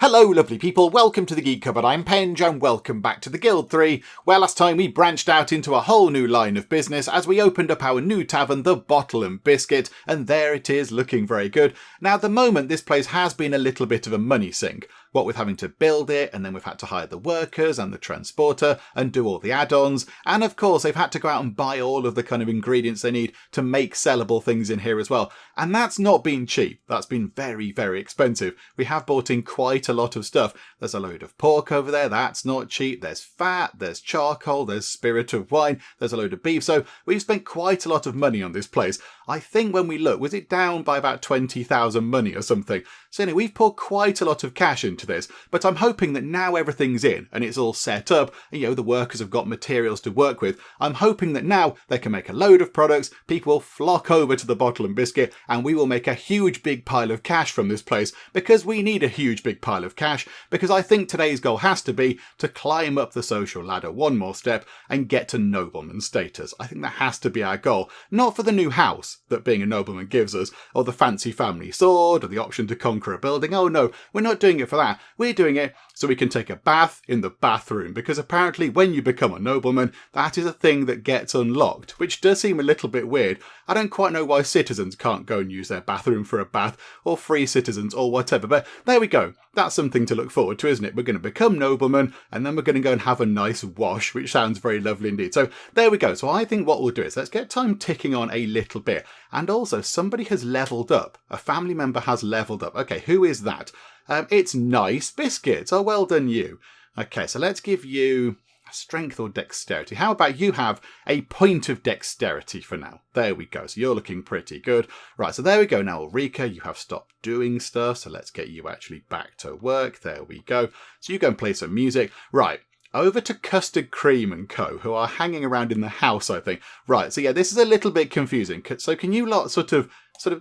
Hello lovely people, welcome to the Geek Cupboard, I'm Penge and welcome back to the Guild 3, where last time we branched out into a whole new line of business as we opened up our new tavern, the Bottle and Biscuit, and there it is, looking very good. Now at the moment this place has been a little bit of a money sink, what with having to build it, and then we've had to hire the workers and the transporter and do all the add-ons, and of course they've had to go out and buy all of the kind of ingredients they need to make sellable things in here as well. And that's not been cheap, that's been very, very expensive. We have bought in quite a lot of stuff. There's a load of pork over there, that's not cheap. There's fat, there's charcoal, there's spirit of wine, there's a load of beef. So we've spent quite a lot of money on this place. I think when we look, was it down by about 20,000 money or something? So anyway, we've poured quite a lot of cash into this, but I'm hoping that now everything's in and it's all set up, and, the workers have got materials to work with. I'm hoping that now they can make a load of products, people will flock over to the Bottle and Biscuit, and we will make a huge big pile of cash from this place, because we need a huge big pile of cash, because I think today's goal has to be to climb up the social ladder one more step and get to nobleman status. I think that has to be our goal, not for the new house that being a nobleman gives us, or the fancy family sword, or the option to conquer a building. Oh no, we're not doing it for that. We're doing it so we can take a bath in the bathroom, because apparently when you become a nobleman, that is a thing that gets unlocked, which does seem a little bit weird. I don't quite know why citizens can't go and use their bathroom for a bath, or free citizens, or whatever, but there we go. That's something to look forward to, isn't it? We're going to become noblemen, and then we're going to go and have a nice wash, which sounds very lovely indeed. So there we go. So I think what we'll do is let's get time ticking on a little bit. And also, somebody has leveled up. A family member has leveled up. Okay, who is that? It's Nice Biscuits. Oh, well done you. Okay, so let's give you strength or dexterity. How about you have a point of dexterity for now? There we go. So you're looking pretty good. Right, so there we go. Now, Ulrika, you have stopped doing stuff. So let's get you actually back to work. There we go. So you go and play some music. Right. Over to Custard Cream and Co, who are hanging around in the house, I think. Right, so yeah, this is a little bit confusing. So can you lot sort of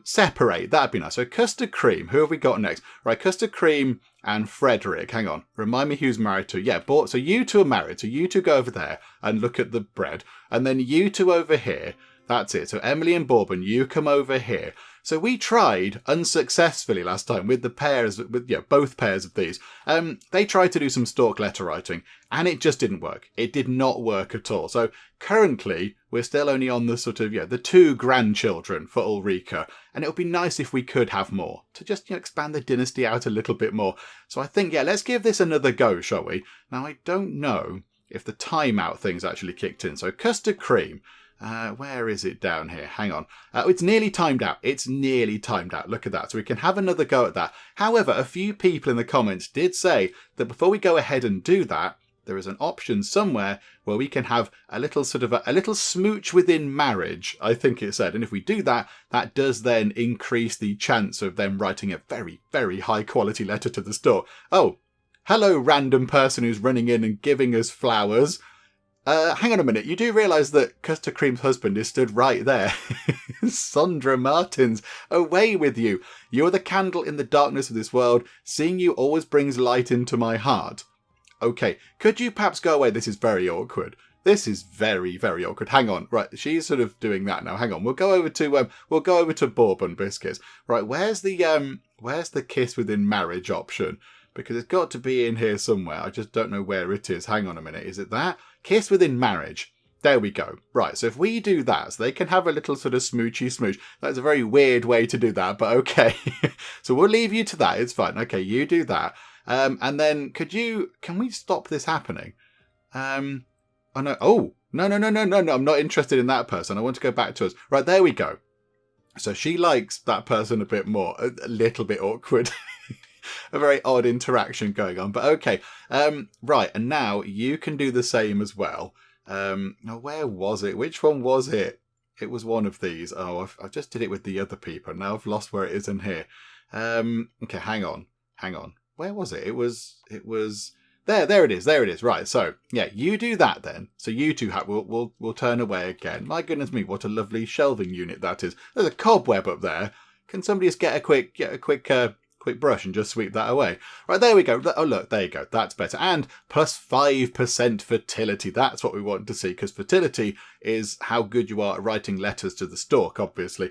separate? That'd be nice. So Custard Cream, who have we got next? Right, Custard Cream and Frederick. Hang on, remind me who's married to. Yeah, so you two are married. So you two go over there and look at the bread. And then you two over here. That's it. So Emily and Bourbon, you come over here. So we tried unsuccessfully last time with the pairs, both pairs of these. They tried to do some stalk letter writing, and it just didn't work. It did not work at all. So currently, we're still only on the the two grandchildren for Ulrika, and it would be nice if we could have more to just expand the dynasty out a little bit more. So I think let's give this another go, shall we? Now I don't know if the timeout thing's actually kicked in. So Custard Cream. Where is it down here? Hang on. It's nearly timed out. It's nearly timed out. Look at that. So we can have another go at that. However, a few people in the comments did say that before we go ahead and do that, there is an option somewhere where we can have a little a little smooch within marriage, I think it said. And if we do that, that does then increase the chance of them writing a very, very high quality letter to the store. Oh, hello, random person who's running in and giving us flowers. Hang on a minute, you do realise that Custard Cream's husband is stood right there. Sandra Martins, away with you. You're the candle in the darkness of this world. Seeing you always brings light into my heart. Okay, could you perhaps go away? This is very awkward. This is very, very awkward. Hang on, right? She's sort of doing that now. Hang on, we'll go over to Bourbon Biscuits. Right, where's the kiss within marriage option? Because it's got to be in here somewhere. I just don't know where it is. Hang on a minute. Is it that? Kiss within marriage. There we go. Right, so if we do that, so they can have a little smoochy smooch. That's a very weird way to do that, but okay. So we'll leave you to that. It's fine. Okay, you do that. And then can we stop this happening? No. Oh, no. I'm not interested in that person. I want to go back to us. Right, there we go. So she likes that person a bit more. A little bit awkward. A very odd interaction going on, but okay. Right, and now you can do the same as well. Now, where was it? Which one was it? It was one of these. Oh, I just did it with the other people. Now I've lost where it is in here. Okay, hang on. Where was it? It was there it is. Right, so yeah, you do that then. So you two we'll turn away again. My goodness me, what a lovely shelving unit that is. There's a cobweb up there. Can somebody just get a quick brush and just sweep that away? Right, there we go. Oh, look, there you go. That's better. And plus 5% fertility. That's what we want to see, because fertility is how good you are at writing letters to the stork, obviously.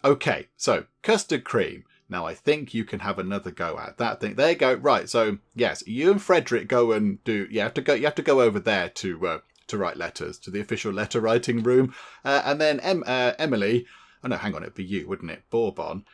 Okay, so Custard Cream. Now, I think you can have another go at that thing. There you go. Right. So, yes, you and Frederick go and do... You have to go over there to write letters, to the official letter writing room. And then Emily... Oh, no, hang on. It'd be you, wouldn't it? Bourbon.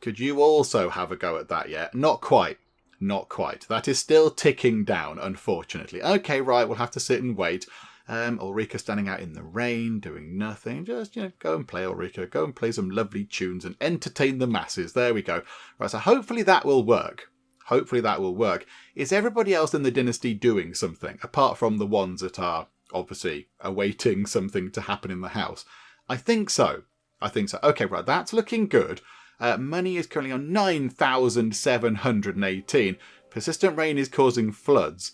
Could you also have a go at that yet? Not quite. Not quite. That is still ticking down, unfortunately. Okay, right. We'll have to sit and wait. Ulrika standing out in the rain, doing nothing. Just, go and play, Ulrika. Go and play some lovely tunes and entertain the masses. There we go. Right, so hopefully that will work. Hopefully that will work. Is everybody else in the dynasty doing something, apart from the ones that are obviously awaiting something to happen in the house? I think so. Okay, right, that's looking good. Money is currently on 9,718. Persistent rain is causing floods.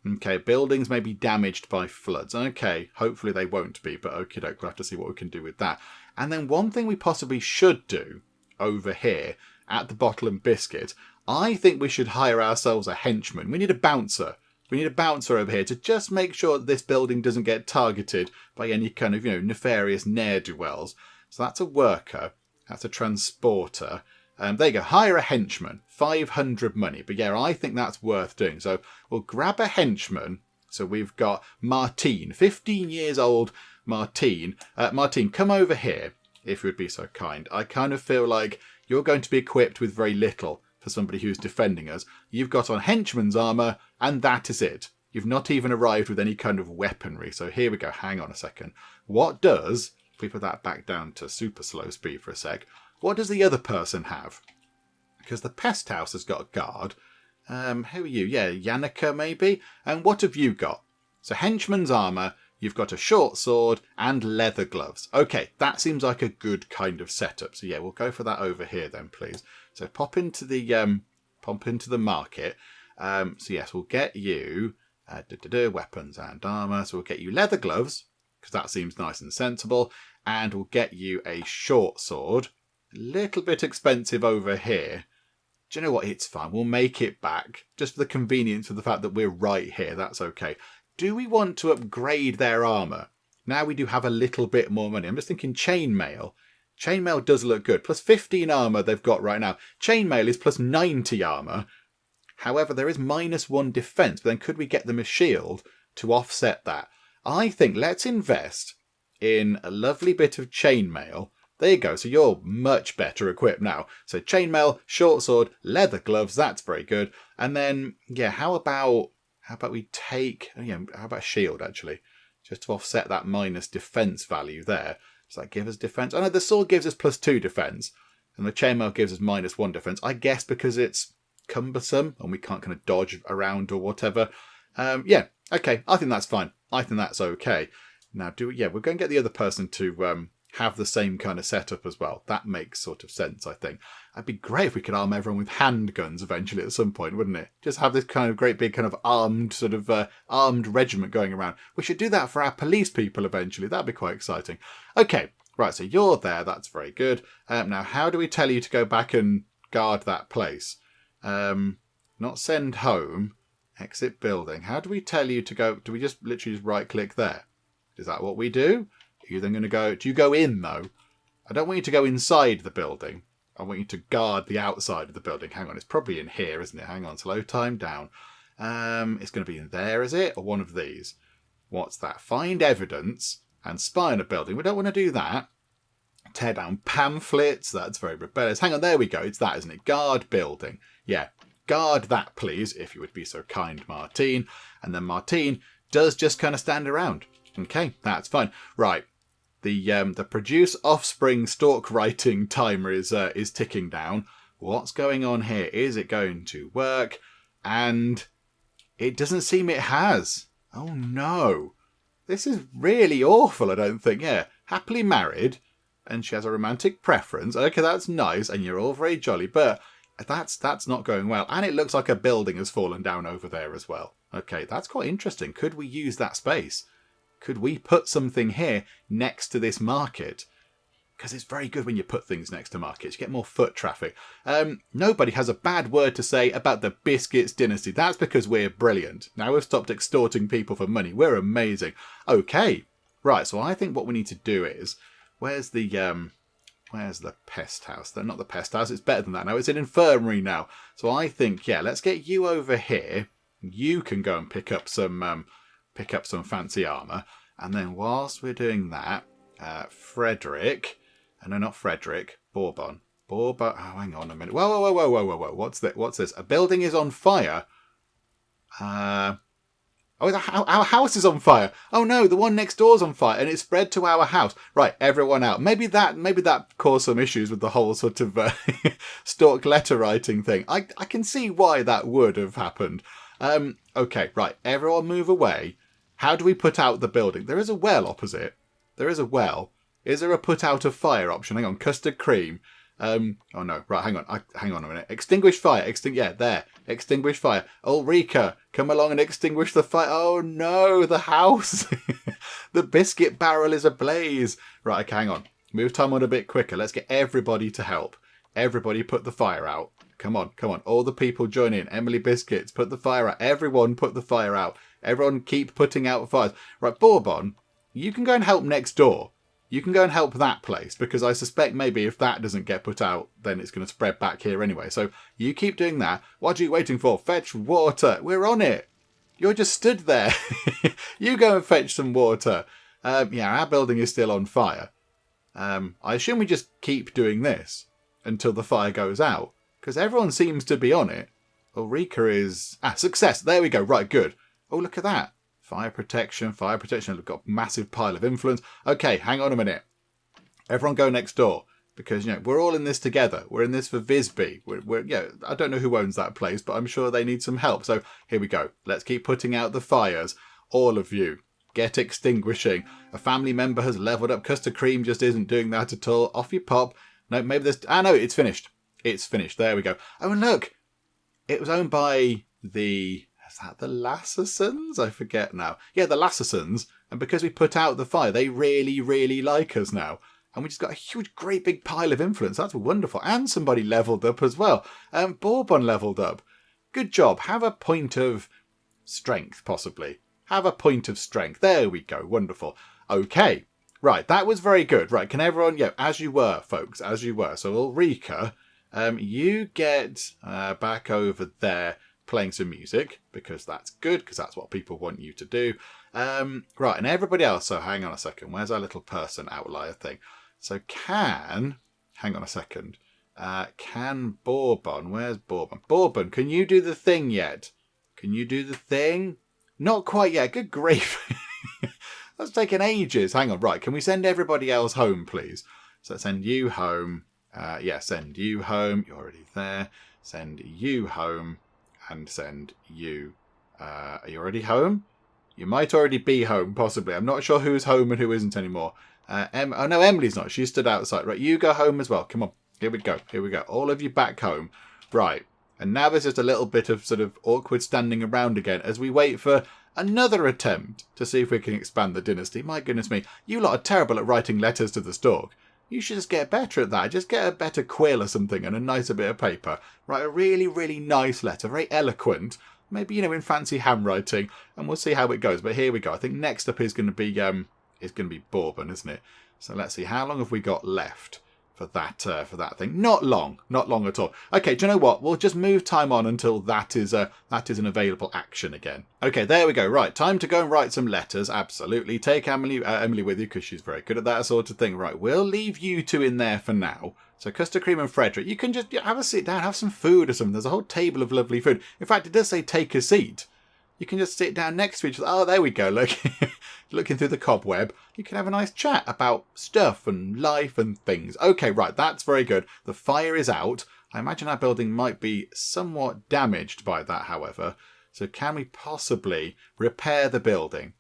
Okay, buildings may be damaged by floods. Okay, hopefully they won't be, but okie doke, we'll have to see what we can do with that. And then one thing we possibly should do over here at the Bottle and Biscuit, I think we should hire ourselves a henchman. We need a bouncer. We need a bouncer over here to just make sure that this building doesn't get targeted by any kind of, nefarious ne'er-do-wells. So that's a worker. That's a transporter. There you go. Hire a henchman. 500 money. But yeah, I think that's worth doing. So we'll grab a henchman. So we've got Martine. 15 years old Martine. Martine, come over here, if you would be so kind. I kind of feel like you're going to be equipped with very little for somebody who's defending us. You've got on henchman's armour, and that is it. You've not even arrived with any kind of weaponry. So here we go. Hang on a second. What does... If we put that back down to super slow speed for a sec... What does the other person have? Because the pest house has got a guard. Who are you? Yeah, Yannicka maybe? And what have you got? So henchman's armour, you've got a short sword and leather gloves. Okay, that seems like a good kind of setup. So yeah, we'll go for that over here then, please. So pop into the market. So yes, we'll get you weapons and armour. So we'll get you leather gloves, because that seems nice and sensible. And we'll get you a short sword. A little bit expensive over here. Do you know what? It's fine. We'll make it back. Just for the convenience of the fact that we're right here. That's okay. Do we want to upgrade their armour? Now we do have a little bit more money. I'm just thinking chainmail. Chainmail does look good. Plus 15 armour they've got right now. Chainmail is plus 90 armour. However, there is -1 defence. But then could we get them a shield to offset that? I think let's invest in a lovely bit of chainmail. There you go. So you're much better equipped now. So chainmail, short sword, leather gloves. That's very good. And then, yeah, how about we take... how about a shield, actually? Just to offset that minus defense value there. Does that give us defense? Oh, no, the sword gives us +2 defense. And the chainmail gives us -1 defense. I guess because it's cumbersome and we can't kind of dodge around or whatever. Yeah, okay. I think that's fine. I think that's okay. Now, we're going to get the other person to... have the same kind of setup as well. That makes sort of sense, I think. It'd be great if we could arm everyone with handguns eventually at some point, wouldn't it? Just have this kind of great big kind of armed regiment going around. We should do that for our police people eventually. That'd be quite exciting. Okay, right, so you're there. That's very good. Now, how do we tell you to go back and guard that place? Not send home. Exit building. How do we tell you to go? Do we just literally just right click there? Is that what we do? You're then going to go... Do you go in, though? I don't want you to go inside the building. I want you to guard the outside of the building. Hang on, it's probably in here, isn't it? Hang on, slow time down. It's going to be in there, is it? Or one of these? What's that? Find evidence and spy on a building. We don't want to do that. Tear down pamphlets. That's very rebellious. Hang on, there we go. It's that, isn't it? Guard building. Yeah, guard that, please, if you would be so kind, Martine. And then Martine does just kind of stand around. Okay, that's fine. Right. The produce offspring stalk writing timer is ticking down. What's going on here? Is it going to work? And it doesn't seem it has. Oh no. This is really awful, I don't think. Yeah. Happily married. And she has a romantic preference. Okay, that's nice. And you're all very jolly. But that's not going well. And it looks like a building has fallen down over there as well. Okay, that's quite interesting. Could we use that space? Could we put something here next to this market? Because it's very good when you put things next to markets. You get more foot traffic. Nobody has a bad word to say about the Biscuits dynasty. That's because we're brilliant. Now we've stopped extorting people for money. We're amazing. Okay. Right, so I think what we need to do is... Where's the Where's the pest house? They're not the pest house. It's better than that now. It's an infirmary now. So I think, yeah, let's get you over here. You can go and pick up some fancy armour. And then whilst we're doing that, Frederick, no, not Frederick, Bourbon. Oh, hang on a minute. Whoa. What's this? A building is on fire. Our house is on fire. Oh no, the one next door's on fire, and it's spread to our house. Right, everyone out. Maybe that caused some issues with the whole sort of stalk letter writing thing. I can see why that would have happened. Okay, right, everyone move away. How do we put out the building? There is a well opposite. There is a well. Is there a put out a fire option? Hang on, custard cream. Oh no, right, hang on a minute. Extinguish fire, there. Extinguish fire. Ulrika, come along and extinguish the fire. Oh no, the house. The biscuit barrel is ablaze. Right, okay, hang on. Move time on a bit quicker. Let's get everybody to help. Everybody put the fire out. Come on. All the people join in. Emily Biscuits, put the fire out. Everyone put the fire out. Everyone keep putting out fires. Right, Bourbon, you can go and help next door. You can go and help that place, because I suspect maybe if that doesn't get put out, then it's going to spread back here anyway. So you keep doing that. What are you waiting for? Fetch water. We're on it. You're just stood there. You go and fetch some water. Yeah, our building is still on fire. I assume we just keep doing this until the fire goes out, because everyone seems to be on it. Ulrika is... success. There we go. Right, good. Oh, look at that. Fire protection. We've got a massive pile of influence. Okay, hang on a minute. Everyone go next door, because we're all in this together. We're in this for Visby. I don't know who owns that place, but I'm sure they need some help. So here we go. Let's keep putting out the fires. All of you, get extinguishing. A family member has leveled up. Custard cream just isn't doing that at all. Off you pop. No, maybe this. No, it's finished. It's finished. There we go. Oh, and look, it was owned by the... Is that the Lassassons? I forget now. Yeah, the Lassassons. And because we put out the fire, they really, really like us now. And we just got a huge, great big pile of influence. That's wonderful. And somebody leveled up as well. Bourbon leveled up. Good job. Have a point of strength, possibly. Have a point of strength. There we go. Wonderful. Okay. Right, that was very good. Right, can everyone... Yeah, as you were, folks. As you were. So, Ulrika, you get back over there playing some music, because that's good, because that's what people want you to do. Right, and everybody else, so hang on a second, where's our little person outlier thing? So hang on a second, can Bourbon, where's Bourbon? Bourbon, can you do the thing yet? Can you do the thing? Not quite yet, good grief. That's taken ages. Hang on, right, can we send everybody else home, please? So send you home, send you home, you're already there, send you home, and send you... are you already home? You might already be home, possibly. I'm not sure who's home and who isn't anymore. Oh no, Emily's not. She stood outside. Right, you go home as well. Come on. Here we go. All of you back home. Right. And now there's just a little bit of sort of awkward standing around again as we wait for another attempt to see if we can expand the dynasty. My goodness me. You lot are terrible at writing letters to the stork. You should just get better at that. Just get a better quill or something and a nicer bit of paper. Write a really, really nice letter. Very eloquent. Maybe, in fancy handwriting. And we'll see how it goes. But here we go. I think next up is going to be Bourbon, isn't it? So let's see. How long have we got left for that thing? Not long at all. Okay, do you know what? We'll just move time on until that is an available action again. Okay, there we go. Right, time to go and write some letters. Absolutely. Take Emily with you, because she's very good at that sort of thing. Right, we'll leave you two in there for now. So Custard Cream and Frederick, you can just have a sit down, have some food or something. There's a whole table of lovely food. In fact, it does say take a seat. You can just sit down next to each other. Oh, there we go. Look, looking through the cobweb. You can have a nice chat about stuff and life and things. Okay, right. That's very good. The fire is out. I imagine our building might be somewhat damaged by that, however. So can we possibly repair the building?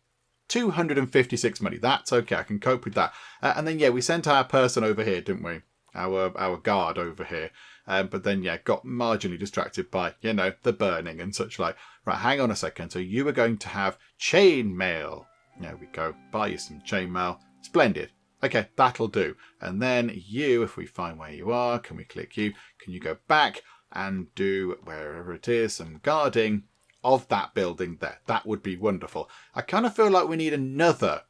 256 money. That's okay. I can cope with that. And then, yeah, we sent our person over here, didn't we? Our guard over here. But then, yeah, got marginally distracted by, the burning and such like. Right, hang on a second. So you are going to have chain mail. There we go. Buy you some chain mail. Splendid. Okay, that'll do. And then you, if we find where you are, can we click you? Can you go back and do, wherever it is, some guarding of that building there? That would be wonderful. I kind of feel like we need another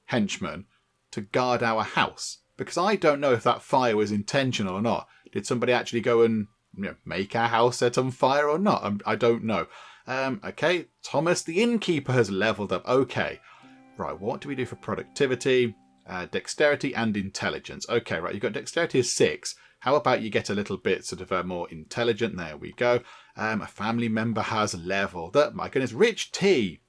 henchman to guard our house. because I don't know if that fire was intentional or not. Did somebody actually go and make our house set on fire or not? I don't know. Okay, Thomas the innkeeper has leveled up. Okay, right, what do we do for productivity? Dexterity and intelligence. Okay, right, you've got dexterity as 6. How about you get a little bit sort of more intelligent? There we go. A family member has leveled up. My goodness, Rich T.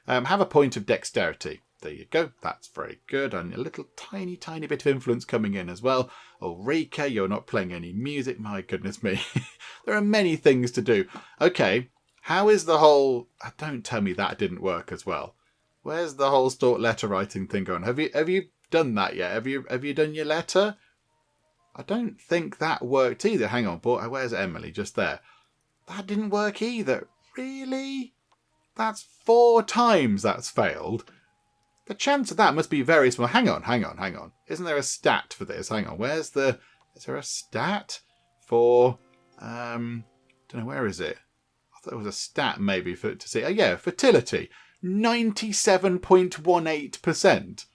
Have a point of dexterity. There you go. That's very good. And a little tiny bit of influence coming in as well. Ulrika, you're not playing any music. My goodness me. There are many things to do. Okay, how is the whole... Don't tell me that didn't work as well. Where's the whole stalk letter writing thing going? Have you done that yet? Have you done your letter? I don't think that worked either. Hang on, but where's Emily? Just there. That didn't work either. Really? That's 4 times that's failed. The chance of that must be very small. Hang on. Isn't there a stat for this? Hang on. Is there a stat for... don't know, where is it? I thought there was a stat maybe to see. Oh yeah, fertility. 97.18%.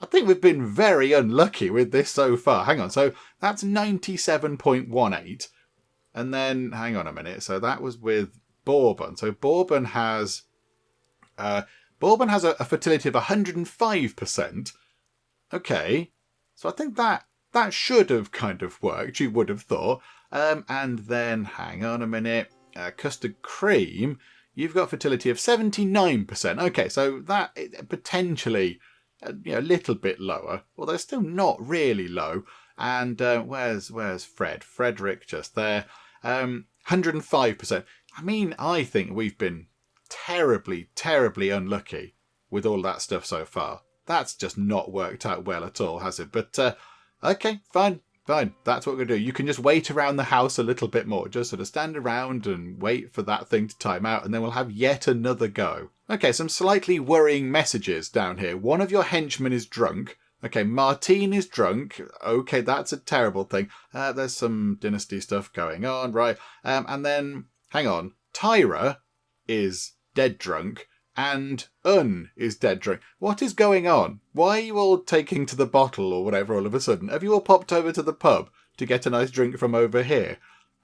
I think we've been very unlucky with this so far. Hang on, so that's 97.18. And then, hang on a minute, so that was with Bourbon. So Bourbon has a fertility of 105%. Okay, so I think that should have kind of worked, you would have thought. And then, hang on a minute, Custard Cream, you've got fertility of 79%. Okay, so that potentially... a little bit lower, although still not really low. And where's Fred? Frederick just there. 105%. I mean, I think we've been terribly unlucky with all that stuff so far. That's just not worked out well at all, has it? But okay, fine. That's what we're going to do. You can just wait around the house a little bit more. Just sort of stand around and wait for that thing to time out, and then we'll have yet another go. Okay, some slightly worrying messages down here. One of your henchmen is drunk. Okay, Martine is drunk. Okay, that's a terrible thing. There's some dynasty stuff going on, right? And then, hang on, Tyra is dead drunk. And is dead drunk. What is going on? Why are you all taking to the bottle or whatever all of a sudden? Have you all popped over to the pub to get a nice drink from over here?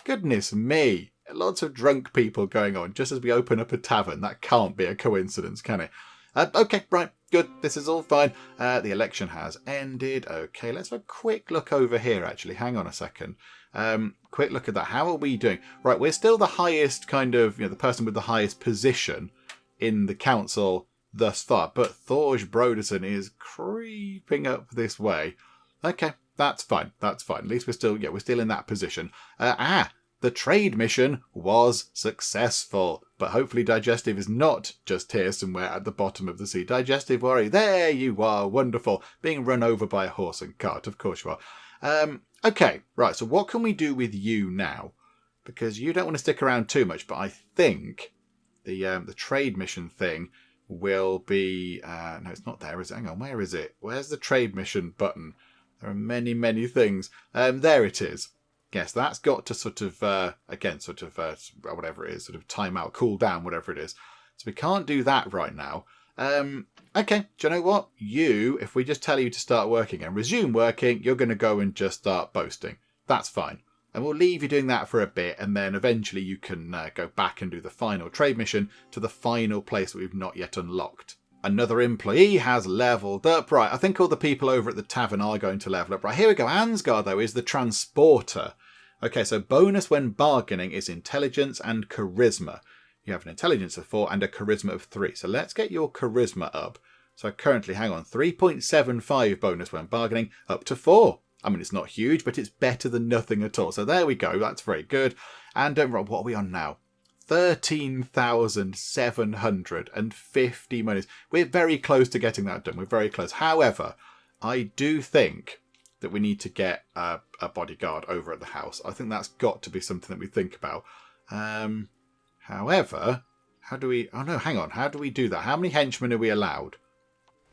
Goodness me. Lots of drunk people going on just as we open up a tavern. That can't be a coincidence, can it? Okay, right, good. This is all fine. The election has ended. Okay, let's have a quick look over here, actually. Hang on a second. Quick look at that. How are we doing? Right, we're still the highest kind of, the person with the highest position in the council thus far, but Thorge Broderson is creeping up this way. Okay, that's fine. At least we're still in that position. The trade mission was successful, but hopefully Digestive is not just here somewhere at the bottom of the sea. Digestive Warrior, there you are, wonderful. Being run over by a horse and cart, of course you are. Okay, right, so what can we do with you now? Because you don't want to stick around too much, but I think the trade mission thing will be... no, it's not there, is it? Hang on, where is it? Where's the trade mission button? There are many things. There it is. Yes, that's got to sort of, whatever it is, sort of time out, cool down, whatever it is. So we can't do that right now. Okay, do you know what? If we just tell you to start working and resume working, you're going to go and just start boasting. That's fine. And we'll leave you doing that for a bit, and then eventually you can go back and do the final trade mission to the final place that we've not yet unlocked. Another employee has leveled up. Right, I think all the people over at the tavern are going to level up. Right, here we go. Ansgar, though, is the transporter. Okay, so bonus when bargaining is intelligence and charisma. You have an intelligence of 4 and a charisma of 3. So let's get your charisma up. So currently, hang on, 3.75 bonus when bargaining, up to 4. I mean, it's not huge, but it's better than nothing at all. So there we go. That's very good. And what are we on now? 13,750 monies. We're very close to getting that done. We're very close. However, I do think that we need to get a bodyguard over at the house. I think that's got to be something that we think about. However, how do we... Oh, no, hang on. How do we do that? How many henchmen are we allowed?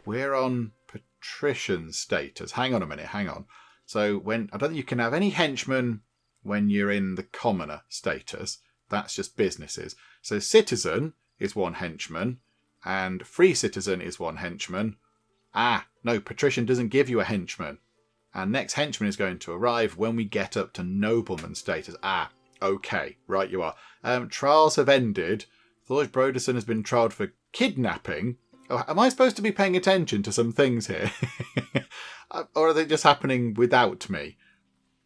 We're on patrician status. Hang on a minute. Hang on. So I don't think you can have any henchmen when you're in the commoner status. That's just businesses. So citizen is 1 henchman, and free citizen is 1 henchman. No, No, patrician doesn't give you a henchman. Our next henchman is going to arrive when we get up to nobleman status. Ah, okay, right you are. Trials have ended. Thorge Broderson has been trialled for kidnapping. Oh, am I supposed to be paying attention to some things here? Or are they just happening without me?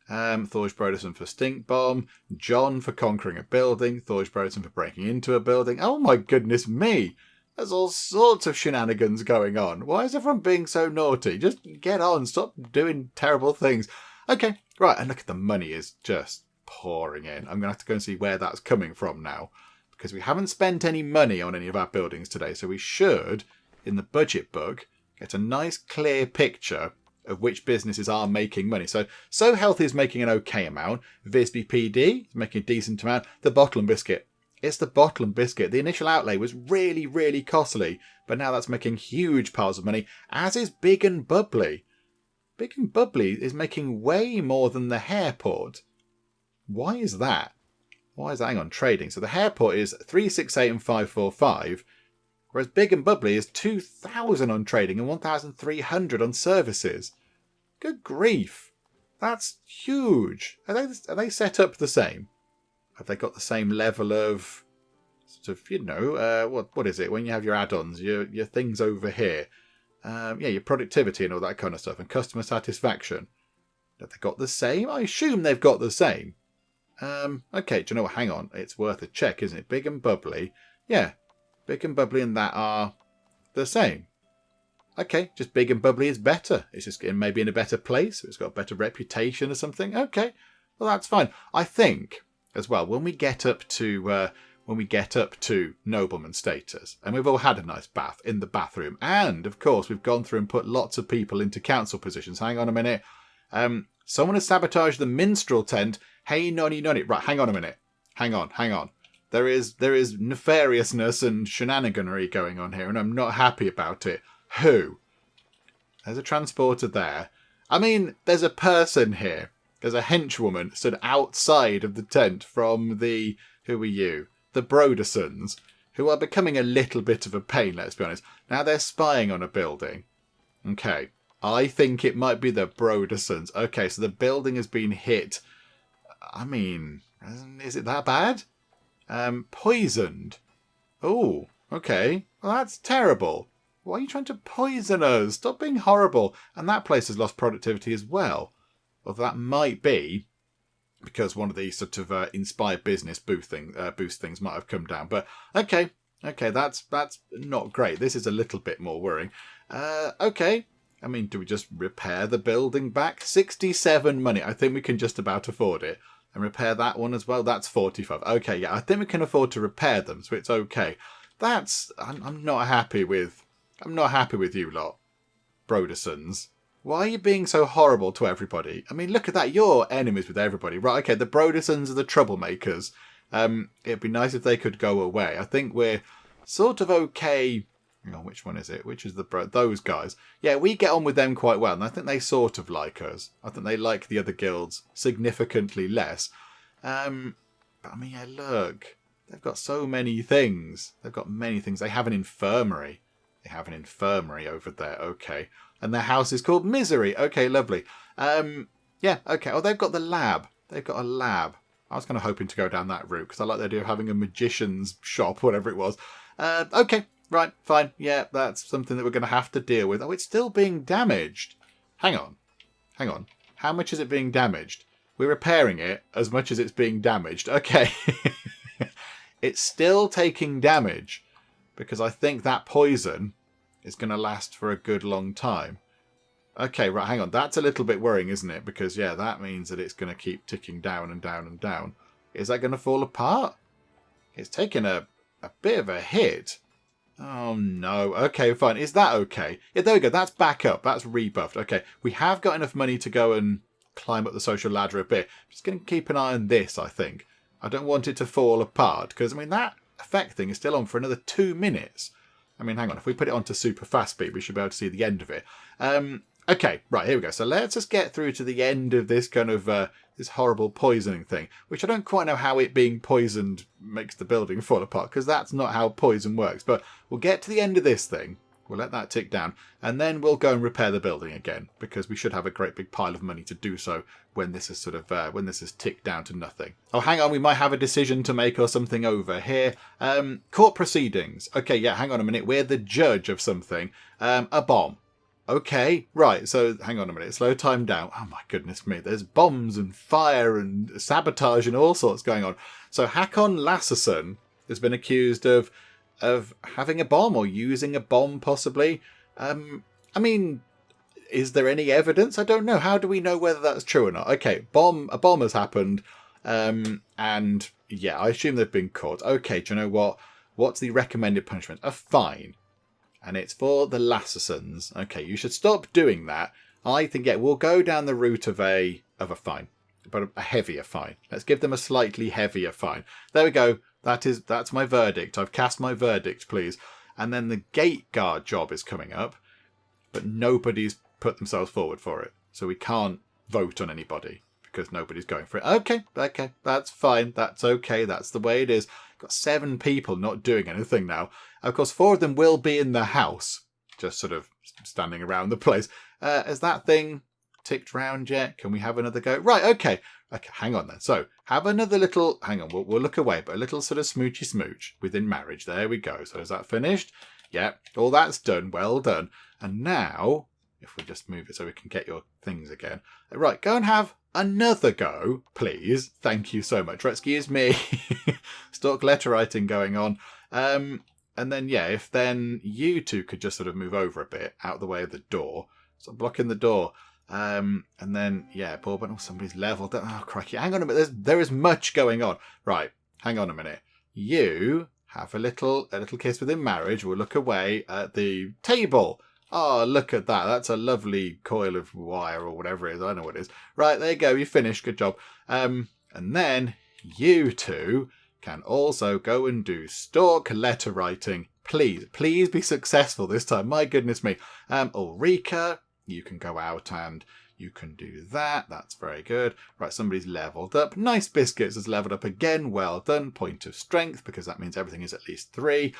Thorge Broderson for stink bomb. John for conquering a building. Thorge Broderson for breaking into a building. Oh my goodness me. There's all sorts of shenanigans going on. Why is everyone being so naughty? Just get on. Stop doing terrible things. Okay, right. And look at the money is just pouring in. I'm going to have to go and see where that's coming from now. Because we haven't spent any money on any of our buildings today. So we should, in the budget book, get a nice clear picture of which businesses are making money. So Healthy is making an okay amount. Visby PD is making a decent amount. The Bottle and Biscuit. It's the Bottle and Biscuit. The initial outlay was really, really costly. But now that's making huge piles of money. As is Big and Bubbly. Big and Bubbly is making way more than the Hairport. Why is that? Why is that? Hang on, trading. So the Hairport is 368 and 545. Whereas Big and Bubbly is 2,000 on trading and 1,300 on services. Good grief. That's huge. Are they set up the same? Have they got the same level of, sort of, what is it? When you have your add-ons, your things over here. Your productivity and all that kind of stuff. And customer satisfaction. Have they got the same? I assume they've got the same. Okay, do you know what? Hang on. It's worth a check, isn't it? Big and Bubbly. Yeah. Big and Bubbly and that are the same. Okay, just Big and Bubbly is better. It's just maybe in a better place. It's got a better reputation or something. Okay, well that's fine. I think as well when we get up to nobleman status, and we've all had a nice bath in the bathroom, and of course we've gone through and put lots of people into council positions. Hang on a minute. Someone has sabotaged the minstrel tent. Hey nonny. Right, hang on a minute. Hang on. There is nefariousness and shenaniganery going on here, and I'm not happy about it. Who? There's a transporter there. I mean, there's a person here. There's a henchwoman stood outside of the tent from the... Who are you? The Brodersons, who are becoming a little bit of a pain, let's be honest. Now they're spying on a building. Okay. I think it might be the Brodersons. Okay, so the building has been hit. I mean, is it that bad? Poisoned. Oh, okay. Well, that's terrible. Why are you trying to poison us? Stop being horrible. And that place has lost productivity as well. Well, that might be because one of these sort of inspired business boost things might have come down. But okay, that's not great. This is a little bit more worrying. Okay. I mean, do we just repair the building back? 67 money. I think we can just about afford it. And repair that one as well. That's 45. Okay, yeah, I think we can afford to repair them, so it's okay. I'm not happy with you lot, Brodersons. Why are you being so horrible to everybody? I mean, look at that. You're enemies with everybody. Right, okay, the Brodersons are the troublemakers. It'd be nice if they could go away. I think we're sort of okay. Hang on, which one is it? Which is those guys? Yeah, we get on with them quite well, and I think they sort of like us. I think they like the other guilds significantly less. But I mean, yeah, look, they've got so many things. They've got many things. They have an infirmary. Over there. Okay, and their house is called Misery. Okay, lovely. Yeah. Okay. Oh, they've got the lab. They've got a lab. I was kind of hoping to go down that route because I like the idea of having a magician's shop, whatever it was. Okay. Right, fine. Yeah, that's something that we're going to have to deal with. Oh, it's still being damaged. Hang on. How much is it being damaged? We're repairing it as much as it's being damaged. Okay. It's still taking damage because I think that poison is going to last for a good long time. Okay, right, hang on. That's a little bit worrying, isn't it? Because, yeah, that means that it's going to keep ticking down and down and down. Is that going to fall apart? It's taken a bit of a hit. Oh, no. Okay, fine. Is that okay? Yeah, there we go. That's back up. That's rebuffed. Okay, we have got enough money to go and climb up the social ladder a bit. I'm just going to keep an eye on this, I think. I don't want it to fall apart because, I mean, that effect thing is still on for another 2 minutes. I mean, hang on. If we put it onto super fast speed, we should be able to see the end of it. Okay, right, here we go. So let's just get through to the end of this kind of this horrible poisoning thing, which I don't quite know how it being poisoned makes the building fall apart, because that's not how poison works. But we'll get to the end of this thing. We'll let that tick down. And then we'll go and repair the building again, because we should have a great big pile of money to do so when this is sort of when this is ticked down to nothing. Oh, hang on. We might have a decision to make or something over here. Court proceedings. Okay, yeah, hang on a minute. We're the judge of something. A bomb. Okay, right, so hang on a minute, slow time down. Oh my goodness me, there's bombs and fire and sabotage and all sorts going on. So Hakon Lasseson has been accused of having a bomb or using a bomb possibly. I mean, is there any evidence? I don't know. How do we know whether that's true or not? Okay, a bomb has happened. And yeah, I assume they've been caught. Okay, do you know what? What's the recommended punishment? A fine. And it's for the Lassesons. Okay, you should stop doing that. I think, yeah, we'll go down the route of a fine, but a heavier fine. Let's give them a slightly heavier fine. There we go. That's my verdict. I've cast my verdict, please. And then the gate guard job is coming up, but nobody's put themselves forward for it. So we can't vote on anybody because nobody's going for it. Okay, that's fine. That's okay. That's the way it is. Got 7 people not doing anything now. Of course, 4 of them will be in the house, just sort of standing around the place. Has that thing ticked round yet? Can we have another go? Right, okay, hang on then. So, have another little, hang on, we'll look away, but a little sort of smoochy smooch within marriage. There we go. So, is that finished? Yeah, all that's done. Well done. And now, if we just move it so we can get your things again. Right, go and have another go, please. Thank you so much. Right, excuse me. Stock letter writing going on. And then, yeah, if then you two could just sort of move over a bit out of the way of the door. So blocking the door. And then, yeah, Bourbon. Oh, somebody's leveled. Oh, crikey. Hang on a minute. There is much going on. Right. Hang on a minute. You have a little kiss within marriage. We'll look away at the table. Oh, look at that. That's a lovely coil of wire or whatever it is. I don't know what it is. Right, there you go. You finished. Good job. And then you two can also go and do stock letter writing. Please be successful this time. My goodness me. Ulrika, you can go out and you can do that. That's very good. Right, somebody's leveled up. Nice Biscuits has leveled up again. Well done. Point of strength, because that means everything is at least 3.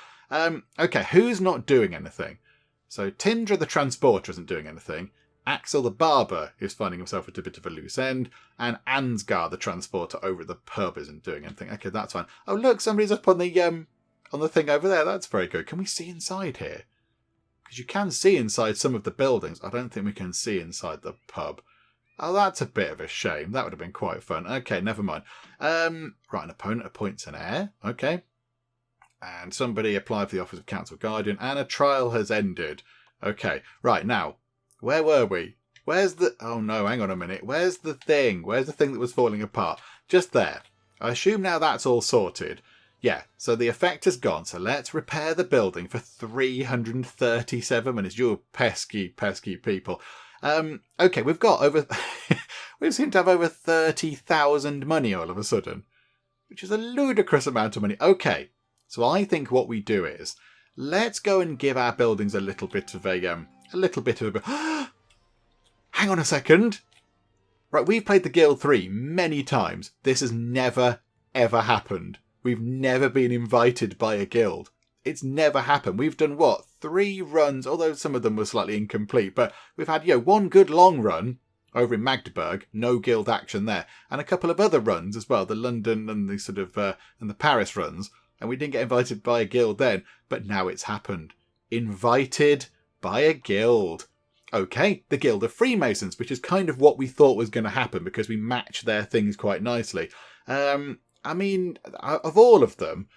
Okay, who's not doing anything? So Tindra the Transporter isn't doing anything. Axel the Barber is finding himself at a bit of a loose end. And Ansgar the Transporter over at the pub isn't doing anything. Okay, that's fine. Oh, look, somebody's up on the thing over there. That's very good. Can we see inside here? Because you can see inside some of the buildings. I don't think we can see inside the pub. Oh, that's a bit of a shame. That would have been quite fun. Okay, never mind. Right, an opponent appoints an heir. Okay. And somebody applied for the office of Council Guardian. And a trial has ended. Okay, right, now, where were we? Where's the... Oh, no, hang on a minute. Where's the thing? Where's the thing that was falling apart? Just there. I assume now that's all sorted. Yeah, so the effect has gone. So let's repair the building for 337 minutes. You pesky, pesky people. Okay, we've got over... we seem to have over 30,000 money all of a sudden, which is a ludicrous amount of money. Okay, so I think what we do is let's go and give our buildings a little bit of a... Hang on a second. Right, we've played the Guild 3 many times. This has never, ever happened. We've never been invited by a guild. It's never happened. We've done, 3 runs, although some of them were slightly incomplete, but we've had, one good long run over in Magdeburg, no guild action there, and a couple of other runs as well, the London and the sort of, and the Paris runs, and we didn't get invited by a guild then, but now it's happened. Invited by a guild. Okay, the Guild of Freemasons, which is kind of what we thought was going to happen because we match their things quite nicely. I mean, of all of them,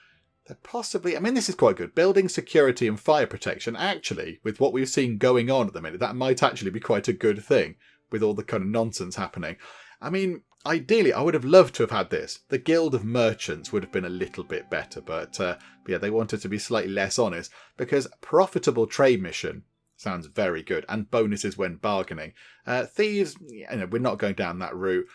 they're possibly... I mean, this is quite good. Building security and fire protection, actually, with what we've seen going on at the minute, that might actually be quite a good thing with all the kind of nonsense happening. I mean, ideally, I would have loved to have had this. The Guild of Merchants would have been a little bit better, but yeah, they wanted to be slightly less honest because profitable trade mission sounds very good, and bonuses when bargaining. Thieves, we're not going down that route.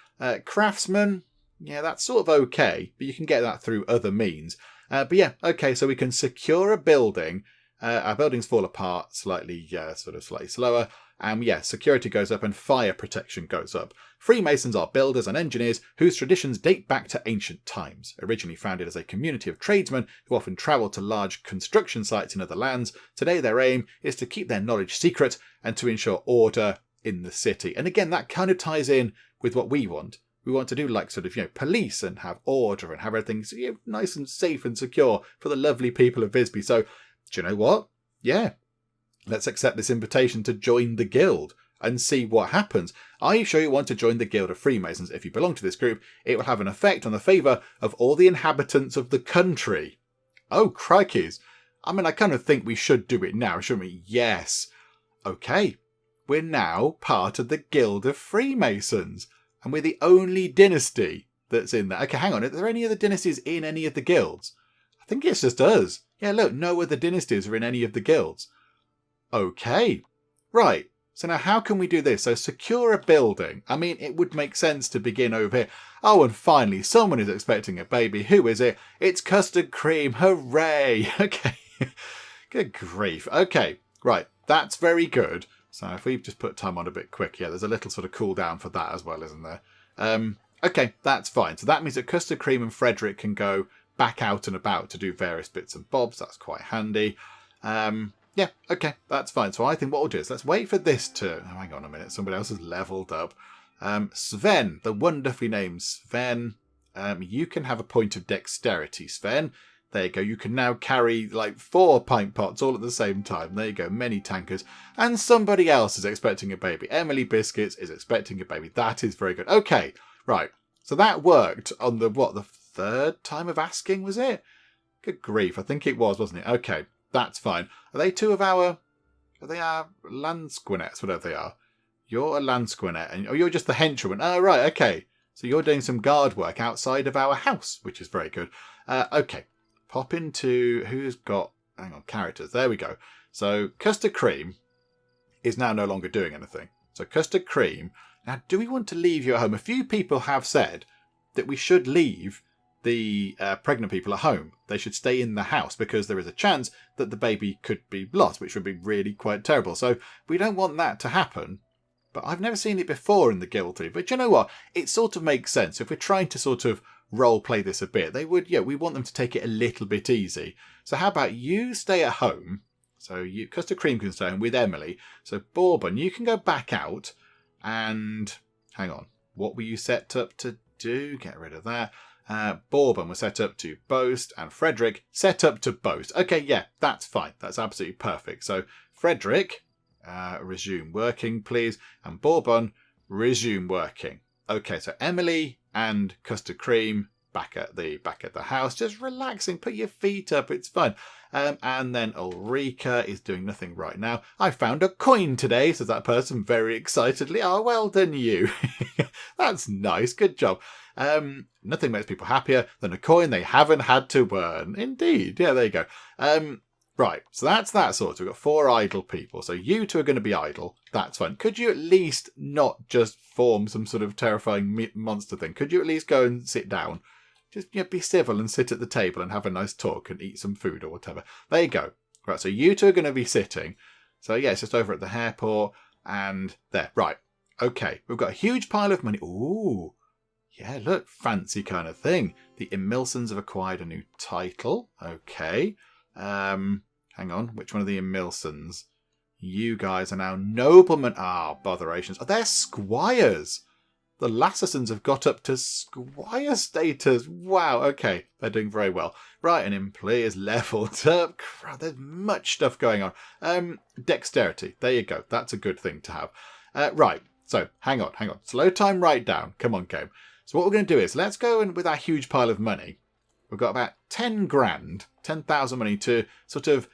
Craftsmen, yeah, that's sort of okay, but you can get that through other means. But yeah, okay, so we can secure a building. Our buildings fall apart slightly, slightly slower. And yeah, security goes up and fire protection goes up. Freemasons are builders and engineers whose traditions date back to ancient times. Originally founded as a community of tradesmen who often travel to large construction sites in other lands, today their aim is to keep their knowledge secret and to ensure order in the city. And again, that kind of ties in with what we want. We want to do like sort of, police and have order and have everything nice and safe and secure for the lovely people of Visby. So, do you know what? Yeah, let's accept this invitation to join the guild and see what happens. Are you sure you want to join the Guild of Freemasons? If you belong to this group, it will have an effect on the favour of all the inhabitants of the country. Oh, crikeys. I mean, I kind of think we should do it now, shouldn't we? Yes. Okay. We're now part of the Guild of Freemasons. And we're the only dynasty that's in there. Okay, hang on. Are there any other dynasties in any of the guilds? I think it's just us. Yeah, look, no other dynasties are in any of the guilds. Okay. Right. So now how can we do this? So secure a building. I mean, it would make sense to begin over here. Oh, and finally, someone is expecting a baby. Who is it? It's Custard Cream. Hooray. Okay. Good grief. Okay. Right. That's very good. So if we just put time on a bit quick, yeah, there's a little sort of cooldown for that as well, isn't there? Okay, that's fine. So that means that Custard Cream and Frederick can go back out and about to do various bits and bobs. That's quite handy. Yeah, okay, that's fine. So I think what we'll do is let's wait for this to... Oh, hang on a minute. Somebody else has leveled up. Sven, the wonderfully named Sven. You can have a point of dexterity, Sven. There you go. You can now carry like 4 pint pots all at the same time. There you go. Many tankers. And somebody else is expecting a baby. Emily Biscuits is expecting a baby. That is very good. Okay. Right. So that worked on the 3rd time of asking, was it? Good grief. I think it was, wasn't it? Okay. That's fine. Are they 2 of our... Are they our Landsquinettes? Whatever they are. You're a Landsquinette. And you're just the henchman. Oh, right. Okay. So you're doing some guard work outside of our house, which is very good. Okay. Pop into who's got, hang on, characters. There we go. So Custard Cream is now no longer doing anything. So Custard Cream. Now, do we want to leave you at home? A few people have said that we should leave the pregnant people at home. They should stay in the house because there is a chance that the baby could be lost, which would be really quite terrible. So we don't want that to happen. But I've never seen it before in the Guild 3. But you know what? It sort of makes sense. If we're trying to sort of role play this a bit, they would, we want them to take it a little bit easy. So how about you stay at home? So you, Custard Cream can stay home with Emily. So Bourbon, you can go back out and hang on. What were you set up to do? Get rid of that. Bourbon was set up to boast and Frederick set up to boast. Okay, yeah, that's fine. That's absolutely perfect. So Frederick, resume working, please. And Bourbon, resume working. Okay, so Emily and Custard Cream back at the house, just relaxing. Put your feet up. It's fine. And then Ulrika is doing nothing right now. I found a coin today, says that person very excitedly. Oh, well done you. That's nice. Good job. Nothing makes people happier than a coin they haven't had to earn. Indeed. Yeah, there you go. Right, so that's that sort. We've got 4 idle people. So you 2 are going to be idle. That's fine. Could you at least not just form some sort of terrifying monster thing? Could you at least go and sit down? Just be civil and sit at the table and have a nice talk and eat some food or whatever. There you go. Right, so you 2 are going to be sitting. So yeah, it's just over at the airport and there. Right, okay. We've got a huge pile of money. Ooh, yeah, look, fancy kind of thing. The Emilsons have acquired a new title. Okay. Hang on, which one of the Emilsons? You guys are now noblemen. Ah, botherations. Oh, they're squires. The Lassersons have got up to squire status. Wow, okay. They're doing very well. Right, an employee is leveled up. Crap, there's much stuff going on. Dexterity. There you go. That's a good thing to have. Right, so hang on. Slow time right down. Come on, game. So what we're going to do is let's go in with our huge pile of money. We've got about 10 grand, 10,000 money to sort of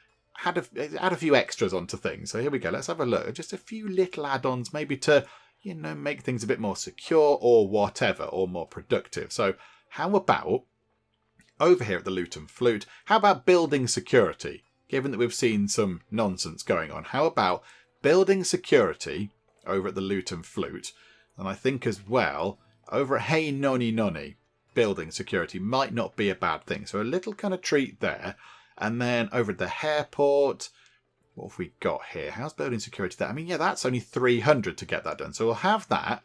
add a few extras onto things. So here we go. Let's have a look. Just a few little add-ons, maybe to, make things a bit more secure or whatever, or more productive. So how about over here at the Loot and Flute, how about building security? Given that we've seen some nonsense going on, how about building security over at the Loot and Flute? And I think as well, over at Hey Nonny Nonny, building security might not be a bad thing. So a little kind of treat there. And then over at the airport, What have we got here? How's building security there? I mean, yeah, that's only 300 to get that done. So we'll have that.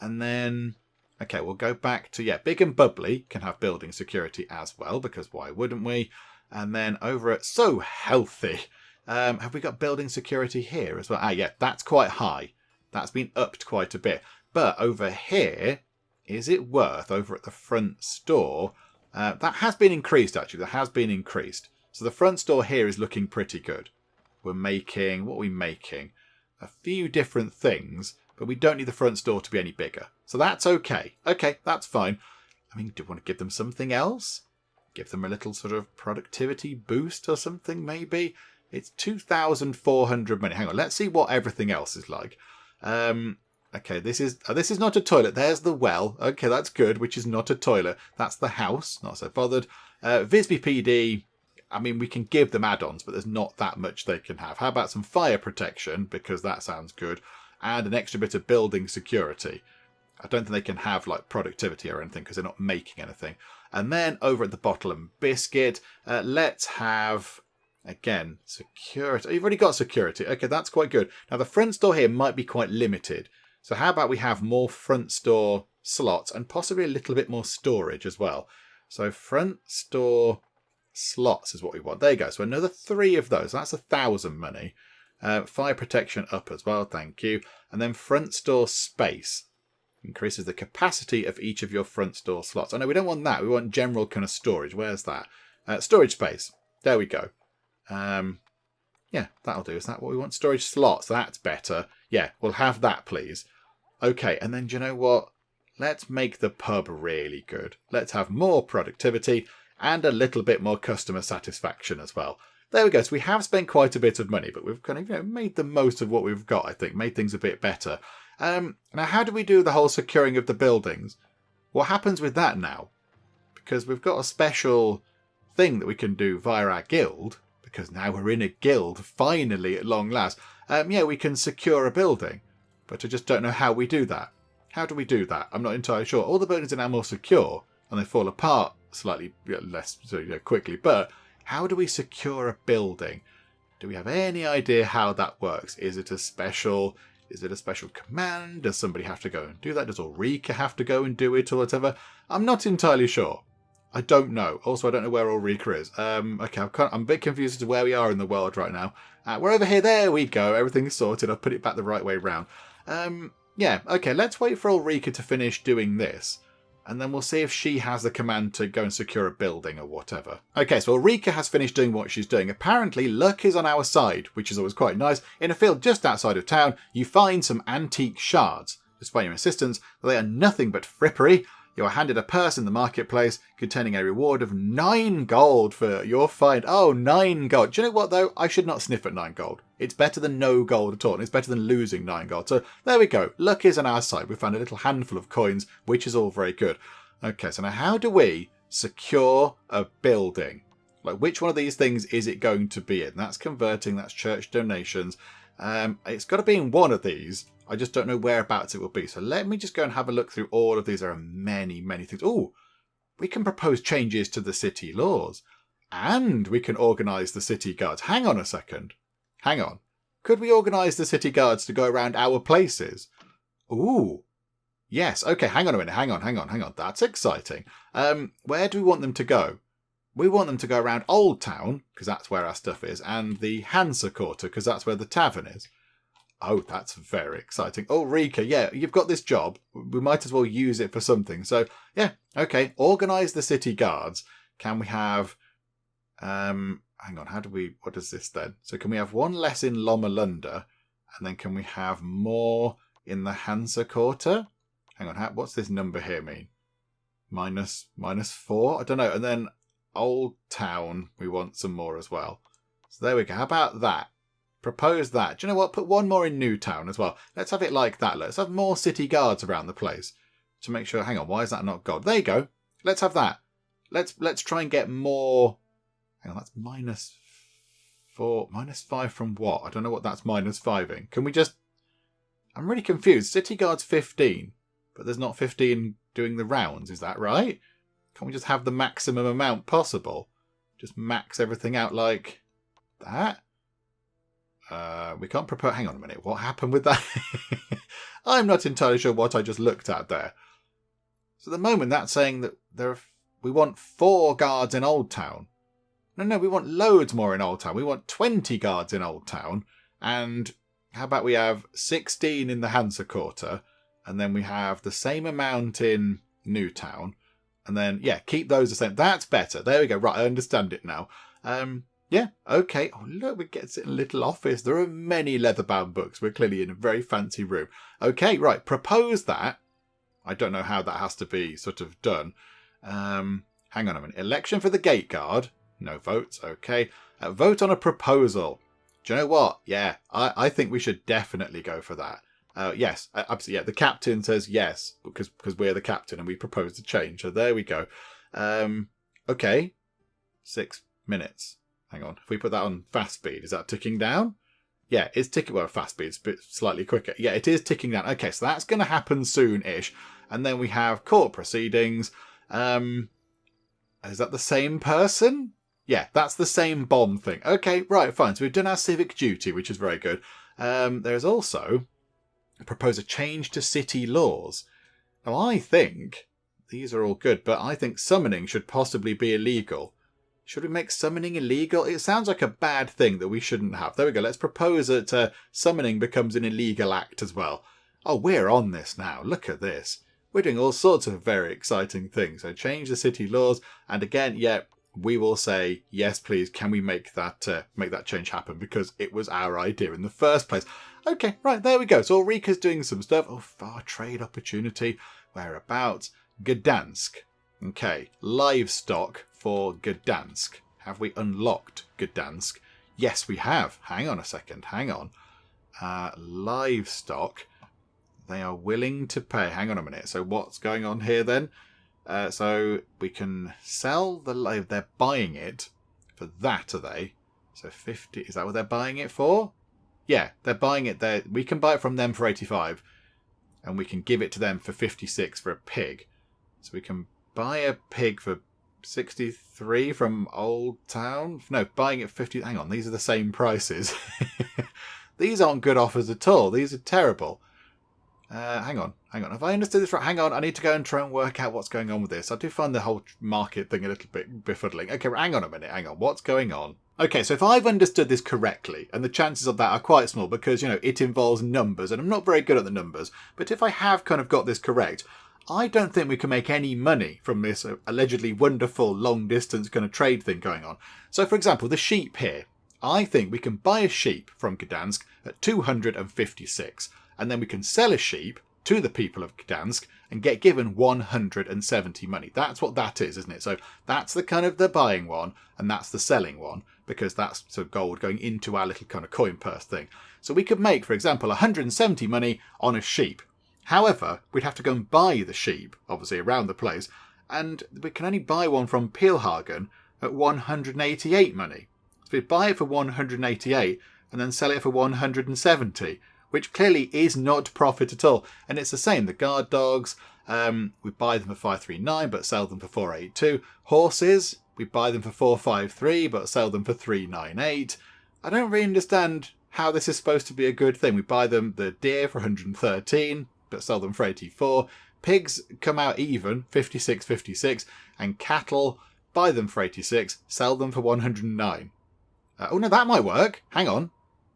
And then, okay, we'll go back to, yeah, Big and Bubbly can have building security as well, because why wouldn't we? And then over at So Healthy, have we got building security here as well? Ah, yeah, that's quite high. That's been upped quite a bit. But over here, is it worth, over at the front store, that has been increased, actually. That has been increased. So the front store here is looking pretty good. We're making, what are we making? A few different things, but we don't need the front store to be any bigger. So that's okay. Okay, that's fine. I mean, do we want to give them something else? Give them a little sort of productivity boost or something, maybe? It's 2,400 money. Hang on, let's see what everything else is like. Okay, this is not a toilet. There's the well. Okay, that's good, which is not a toilet. That's the house. Not so bothered. Visby PD, I mean, we can give them add-ons, but there's not that much they can have. How about some fire protection, because that sounds good, and an extra bit of building security. I don't think they can have, like, productivity or anything, because they're not making anything. And then over at the Bottle and Biscuit, let's have, again, security. Oh, you've already got security. Okay, that's quite good. Now, the front store here might be quite limited. So how about we have more front store slots and possibly a little bit more storage as well. So front store slots is what we want. There you go. So another 3 of those. That's 1,000 money. Fire protection up as well. Thank you. And then front store space increases the capacity of each of your front store slots. Oh no, we don't want that. We want general kind of storage. Where's that? Storage space. There we go. Yeah, that'll do. Is that what we want? Storage slots. That's better. Yeah, we'll have that, please. Okay, and then do you know what? Let's make the pub really good. Let's have more productivity and a little bit more customer satisfaction as well. There we go. So we have spent quite a bit of money, but we've kind of made the most of what we've got, I think. Made things a bit better. Now, how do we do the whole securing of the buildings? What happens with that now? Because we've got a special thing that we can do via our guild, because now we're in a guild, finally, at long last. Yeah, we can secure a building, but I just don't know how we do that. How do we do that? I'm not entirely sure. All the buildings are now more secure, and they fall apart slightly less quickly, but how do we secure a building? Do we have any idea how that works? Is it a special command? Does somebody have to go and do that? Does Ulrika have to go and do it or whatever? I'm not entirely sure. I don't know. Also, I don't know where Ulrika is. Okay, I'm a bit confused as to where we are in the world right now. We're over here. There we go. Everything's sorted. I've put it back the right way round. Yeah, okay, let's wait for Ulrika to finish doing this. And then we'll see if she has the command to go and secure a building or whatever. Okay, so Ulrika has finished doing what she's doing. Apparently, luck is on our side, which is always quite nice. In a field just outside of town, you find some antique shards. Despite your insistence, they are nothing but frippery. You are handed a purse in the marketplace containing a reward of 9 gold for your find. Oh, 9 gold. Do you know what, though? I should not sniff at 9 gold. It's better than no gold at all. And it's better than losing 9 gold. So there we go. Luck is on our side. We found a little handful of coins, which is all very good. Okay, so now how do we secure a building? Like, which one of these things is it going to be in? That's converting. That's church donations. It's got to be in one of these. I just don't know whereabouts it will be. So let me just go and have a look through all of these. There are many, many things. Oh, we can propose changes to the city laws. And we can organise the city guards. Hang on a second. Hang on. Could we organise the city guards to go around our places? Ooh. Yes. Okay, hang on a minute. Hang on. That's exciting. Where do we want them to go? We want them to go around Old Town, because that's where our stuff is, and the Hansa Quarter, because that's where the tavern is. Oh, that's very exciting. Ulrika, yeah, you've got this job. We might as well use it for something. So, yeah, okay. Organise the city guards. Can we have... hang on, what is this then? So can we have 1 less in Lomalunda? And then can we have more in the Hansa Quarter? Hang on, what's this number here mean? Minus 4? I don't know. And then Old Town, we want some more as well. So there we go. How about that? Propose that. Do you know what? Put 1 more in Newtown as well. Let's have it like that. Let's have more city guards around the place to make sure. Hang on, why is that not gold? There you go. Let's have that. Let's try and get more. Hang on, that's minus 4. Minus 5 from what? I don't know what that's minus 5ing. Can we just... I'm really confused. City guards 15, but there's not 15 doing the rounds. Is that right? Can't we just have the maximum amount possible? Just max everything out like that? We can't propose... Hang on a minute. What happened with that? I'm not entirely sure what I just looked at there. So at the moment, that's saying that we want 4 guards in Old Town. No, we want loads more in Old Town. We want 20 guards in Old Town. And how about we have 16 in the Hansa Quarter, and then we have the same amount in New Town, and then, yeah, keep those the same. That's better. There we go. Right, I understand it now. Yeah, okay. Oh, look, we get to sit in a little office. There are many leather-bound books. We're clearly in a very fancy room. Okay, right, propose that. I don't know how that has to be sort of done. Hang on a minute. Election for the gate guard. No votes. Okay. Vote on a proposal. Do you know what? Yeah, I think we should definitely go for that. Yes, absolutely. Yeah, the captain says yes because we're the captain and we propose to change. So there we go. Okay. 6 minutes. Hang on. If we put that on fast speed, is that ticking down? Yeah, it's ticking. Well, fast speed is a bit slightly quicker. Yeah, it is ticking down. Okay, so that's going to happen soon-ish. And then we have court proceedings. Is that the same person? Yeah, that's the same bomb thing. Okay, right, fine. So we've done our civic duty, which is very good. There's also propose a change to city laws. Now, I think these are all good, but I think summoning should possibly be illegal. Should we make summoning illegal? It sounds like a bad thing that we shouldn't have. There we go. Let's propose that summoning becomes an illegal act as well. Oh, we're on this now. Look at this. We're doing all sorts of very exciting things. So change the city laws. And again, yeah, we will say, yes, please, can we make that change happen? Because it was our idea in the first place. Okay, right, there we go. So Ulrika's doing some stuff. Oh, far trade opportunity. Whereabouts? Gdansk. Okay, livestock for Gdansk. Have we unlocked Gdansk? Yes, we have. Hang on a second. Hang on. Livestock. They are willing to pay. Hang on a minute. So what's going on here then? So we can sell the live. They're buying it for that, are they? So 50. Is that what they're buying it for? Yeah, they're buying it there. We can buy it from them for 85. And we can give it to them for 56 for a pig. So we can buy a pig for 63 from Old Town. No, buying it 50. Hang on, these are the same prices. These aren't good offers at all. These are terrible. Hang on. Have I understood this right? Hang on, I need to go and try and work out what's going on with this. I do find the whole market thing a little bit befuddling. Okay, hang on a minute. Hang on, what's going on? Okay, so if I've understood this correctly, and the chances of that are quite small because, you know, it involves numbers, and I'm not very good at the numbers, but if I have kind of got this correct, I don't think we can make any money from this allegedly wonderful long-distance kind of trade thing going on. So, for example, the sheep here. I think we can buy a sheep from Gdansk at 256, and then we can sell a sheep to the people of Gdansk and get given 170 money. That's what that is, isn't it? So that's the kind of the buying one, and that's the selling one, because that's sort of gold going into our little kind of coin purse thing. So we could make, for example, 170 money on a sheep. However, we'd have to go and buy the sheep, obviously, around the place, and we can only buy one from Pilhagen at 188 money. So we'd buy it for 188 and then sell it for 170, which clearly is not profit at all. And it's the same. The guard dogs, we buy them for 539 but sell them for 482. Horses, we buy them for 453 but sell them for 398. I don't really understand how this is supposed to be a good thing. We buy them the deer for 113 but sell them for 84. Pigs come out even, 56, and cattle, buy them for 86, sell them for 109. Oh no, that might work. Hang on.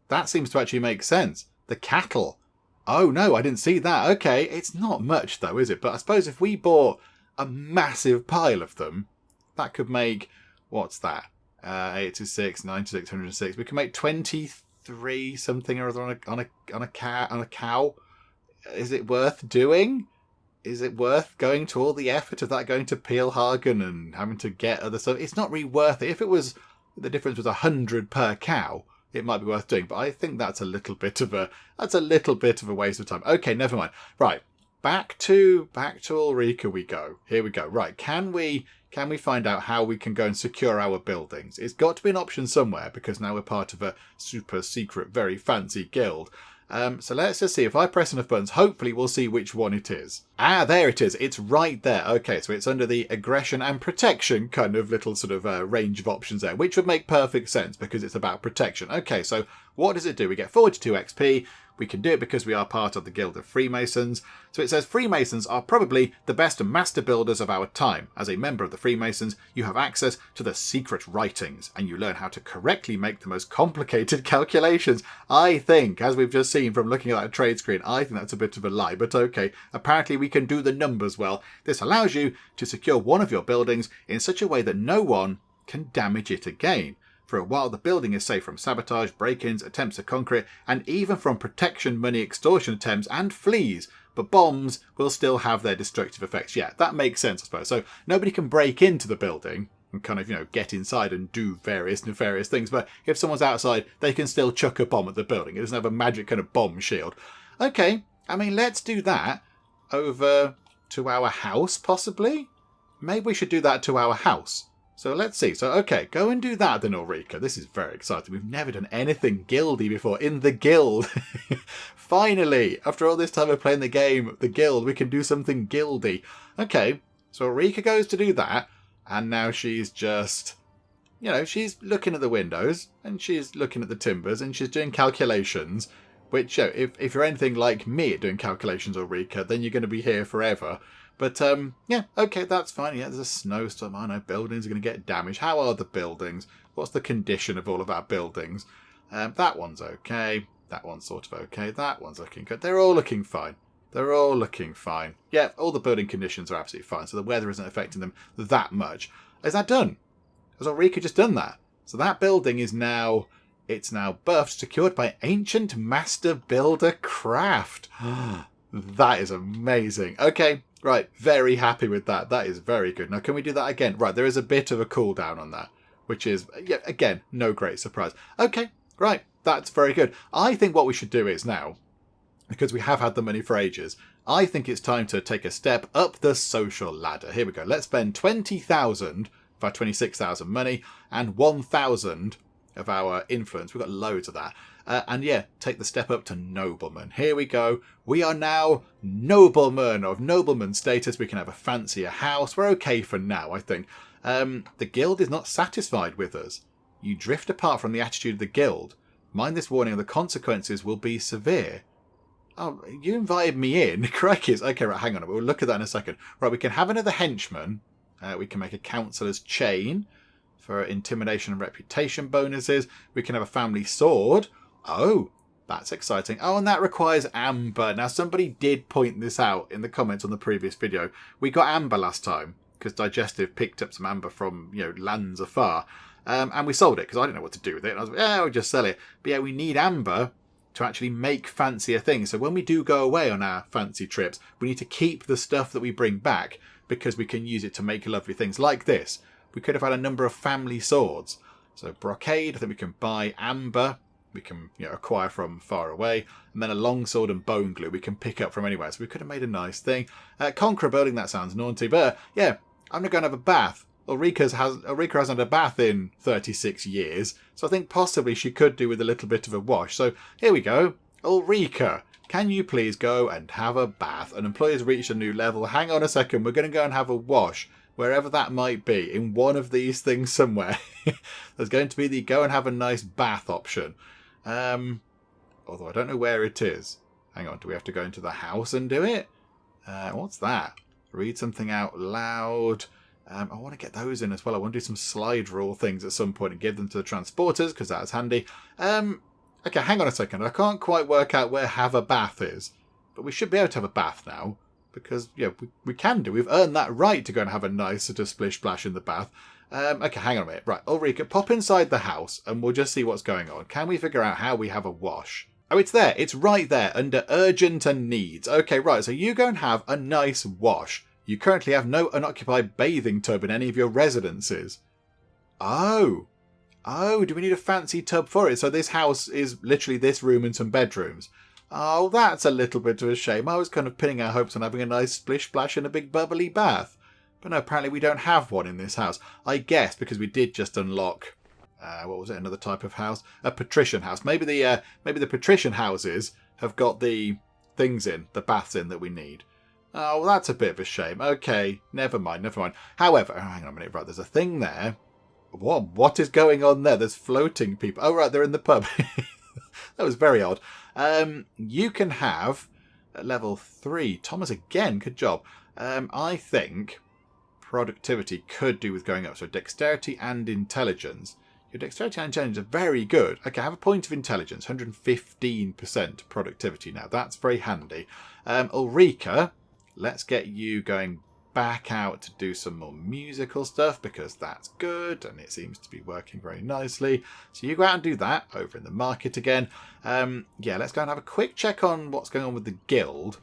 That seems to actually make sense. The cattle. Oh no, I didn't see that. Okay, it's not much though, is it? But I suppose if we bought a massive pile of them, that could make, what's that? 86, 96, 106. We can make 23 something or other on a cow. Is it worth doing? Is it worth going to all the effort of that going to Pilhagen and having to get other stuff? It's not really worth it. If it was, the difference was 100 per cow, it might be worth doing. But I think that's a little bit of a waste of time. Okay, never mind. Right, back to Ulrika we go. Here we go. Right, can we find out how we can go and secure our buildings? It's got to be an option somewhere because now we're part of a super secret, very fancy guild. So let's just see. If I press enough buttons, hopefully we'll see which one it is. Ah, there it is. It's right there. Okay, so it's under the aggression and protection kind of little sort of range of options there, which would make perfect sense because it's about protection. Okay, so what does it do? We get 42 XP. We can do it because we are part of the Guild of Freemasons. So it says Freemasons are probably the best master builders of our time. As a member of the Freemasons, you have access to the secret writings and you learn how to correctly make the most complicated calculations. I think, as we've just seen from looking at that trade screen, I think that's a bit of a lie, but okay. Apparently we can do the numbers well. This allows you to secure one of your buildings in such a way that no one can damage it again. For a while, the building is safe from sabotage, break-ins, attempts to conquer it, and even from protection, money, extortion attempts, and fleas. But bombs will still have their destructive effects. Yeah, that makes sense, I suppose. So nobody can break into the building and kind of, get inside and do various nefarious things. But if someone's outside, they can still chuck a bomb at the building. It doesn't have a magic kind of bomb shield. Okay, I mean, let's do that over to our house, possibly? Maybe we should do that to our house. So let's see. So, okay, go and do that then, Ulrika. This is very exciting. We've never done anything guildy before in the guild. Finally, after all this time of playing the game, the guild, we can do something guildy. Okay, so Ulrika goes to do that. And now she's just, she's looking at the windows and she's looking at the timbers and she's doing calculations. Which, if you're anything like me at doing calculations, Ulrika, then you're going to be here forever. But, yeah, okay, that's fine. Yeah, there's a snowstorm. I know buildings are going to get damaged. How are the buildings? What's the condition of all of our buildings? That one's okay. That one's sort of okay. That one's looking good. They're all looking fine. They're all looking fine. Yeah, all the building conditions are absolutely fine. So the weather isn't affecting them that much. Is that done? Has Ulrika just done that? So that building is now... It's now buffed, secured by Ancient Master Builder Craft. That is amazing. Okay. Right, very happy with that. That is very good. Now, can we do that again? Right, there is a bit of a cooldown on that, which is, yeah, again, no great surprise. Okay, right, that's very good. I think what we should do is now, because we have had the money for ages, I think it's time to take a step up the social ladder. Here we go. Let's spend 20,000 of our 26,000 money and 1,000 of our influence. We've got loads of that. And yeah, take the step up to nobleman. Here we go. We are now noblemen of nobleman status. We can have a fancier house. We're okay for now, I think. The guild is not satisfied with us. You drift apart from the attitude of the guild. Mind this warning, the consequences will be severe. Oh, you invited me in. Crikey. Okay, right, hang on. We'll look at that in a second. Right, we can have another henchman. We can make a counsellor's chain for intimidation and reputation bonuses. We can have a family sword. Oh, that's exciting. Oh, and that requires amber. Now, somebody did point this out in the comments on the previous video. We got amber last time because Digestive picked up some amber from, lands afar. And we sold it because I didn't know what to do with it. And I was like, yeah, we'll just sell it. But yeah, we need amber to actually make fancier things. So when we do go away on our fancy trips, we need to keep the stuff that we bring back because we can use it to make lovely things like this. We could have had a number of family swords. So brocade, I think we can buy amber. We can acquire from far away. And then a longsword and bone glue we can pick up from anywhere. So we could have made a nice thing. Conqueror building, that sounds naughty. But yeah, I'm going to go and have a bath. Ulrika hasn't had a bath in 36 years. So I think possibly she could do with a little bit of a wash. So here we go. Ulrika, can you please go and have a bath? An employer's reached a new level. Hang on a second. We're going to go and have a wash. Wherever that might be. In one of these things somewhere. There's going to be the go and have a nice bath option. Although I don't know where it is. Hang on, do we have to go into the house and do it? What's that? Read something out loud. I want to get those in as well. I want to do some slide rule things at some point and give them to the transporters because that's handy. Okay, hang on a second. I can't quite work out where have a bath is. But we should be able to have a bath now. Because, we can do. We've earned that right to go and have a nice sort of splish splash in the bath. Okay, hang on a minute. Right, Ulrika, pop inside the house and we'll just see what's going on. Can we figure out how we have a wash? Oh, it's there. It's right there under urgent and needs. Okay, right. So you go and have a nice wash. You currently have no unoccupied bathing tub in any of your residences. Oh, do we need a fancy tub for it? So this house is literally this room and some bedrooms. Oh, that's a little bit of a shame. I was kind of pinning our hopes on having a nice splish splash and a big bubbly bath. But no, apparently we don't have one in this house. I guess because we did just unlock, what was it, another type of house? A patrician house. Maybe the patrician houses have got the things in, the baths in that we need. Oh, well, that's a bit of a shame. Okay, never mind, never mind. However, hang on a minute, right, there's a thing there. What is going on there? There's floating people. Oh, right, they're in the pub. That was very odd. You can have at level 3. Thomas again, good job. I think productivity could do with going up. So dexterity and intelligence. Your dexterity and intelligence are very good. Okay, I have a point of intelligence, 115% productivity now. That's very handy. Ulrika, let's get you going back out to do some more musical stuff because that's good and it seems to be working very nicely. So you go out and do that over in the market again. Yeah, let's go and have a quick check on what's going on with the guild.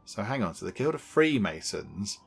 So hang on, so the Guild of Freemasons.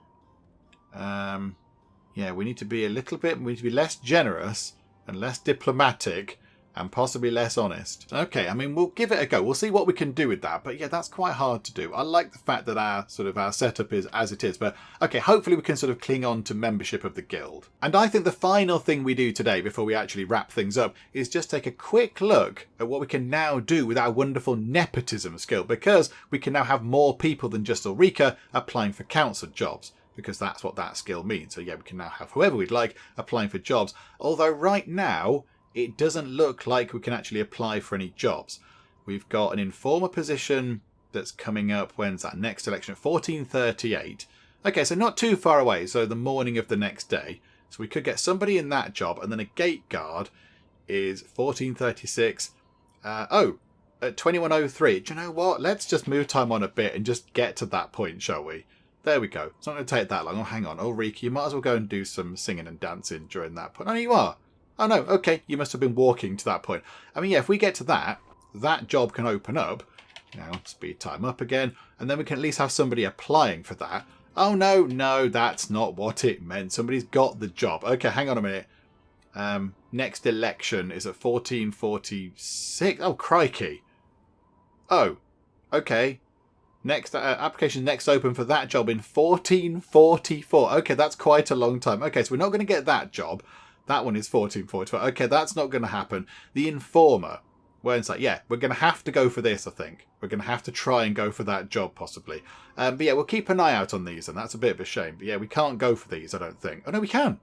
Yeah, we need to be less generous and less diplomatic and possibly less honest. Okay, I mean, we'll give it a go. We'll see what we can do with that. But yeah, that's quite hard to do. I like the fact that our setup is as it is. But okay, hopefully we can sort of cling on to membership of the guild. And I think the final thing we do today before we actually wrap things up is just take a quick look at what we can now do with our wonderful nepotism skill, because we can now have more people than just Ulrika applying for council jobs, because that's what that skill means. So yeah, we can now have whoever we'd like applying for jobs. Although right now, it doesn't look like we can actually apply for any jobs. We've got an informer position that's coming up. When's that next election? 1438. Okay, so not too far away. So the morning of the next day. So we could get somebody in that job. And then a gate guard is 1436. At 2103. Do you know what? Let's just move time on a bit and just get to that point, shall we? There we go. It's not going to take that long. Oh, hang on. Ulrika, you might as well go and do some singing and dancing during that point. Oh, you are. Oh, no. Okay. You must have been walking to that point. I mean, yeah, if we get to that, that job can open up. Now, speed time up again. And then we can at least have somebody applying for that. Oh, no, that's not what it meant. Somebody's got the job. Okay, hang on a minute. Next election is at 1446. Oh, crikey. Oh, okay. Next application next open for that job in 1444. Okay, that's quite a long time. Okay, so we're not going to get that job. That one is 1444. Okay, that's not going to happen. The informer. Where it's like, yeah, we're going to have to go for this, I think. We're going to have to try and go for that job, possibly. But yeah, we'll keep an eye out on these, and that's a bit of a shame. But yeah, we can't go for these, I don't think. Oh, no, we can.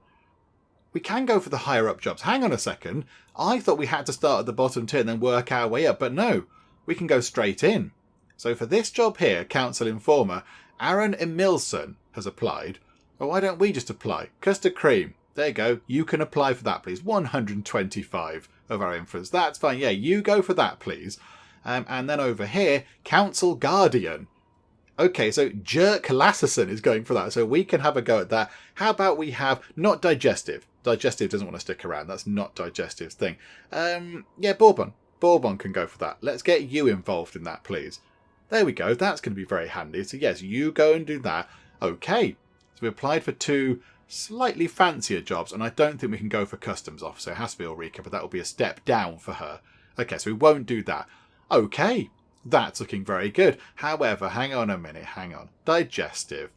We can go for the higher up jobs. Hang on a second. I thought we had to start at the bottom tier and then work our way up. But no, we can go straight in. So for this job here, Council Informer, Aaron Emilson has applied. Well, why don't we just apply? Custard cream. There you go. You can apply for that, please. 125 of our influence. That's fine. Yeah, you go for that, please. And then over here, Council Guardian. Okay, so Jerk Lasserson is going for that. So we can have a go at that. How about we have not Digestive? Digestive doesn't want to stick around. That's not Digestive's thing. Yeah, Bourbon. Bourbon can go for that. Let's get you involved in that, please. There we go. That's going to be very handy. So yes, you go and do that. Okay. So we applied for 2 slightly fancier jobs, and I don't think we can go for customs officer. It has to be Ulrika, but that will be a step down for her. Okay, so we won't do that. Okay. That's looking very good. However, hang on a minute. Hang on. Digestive.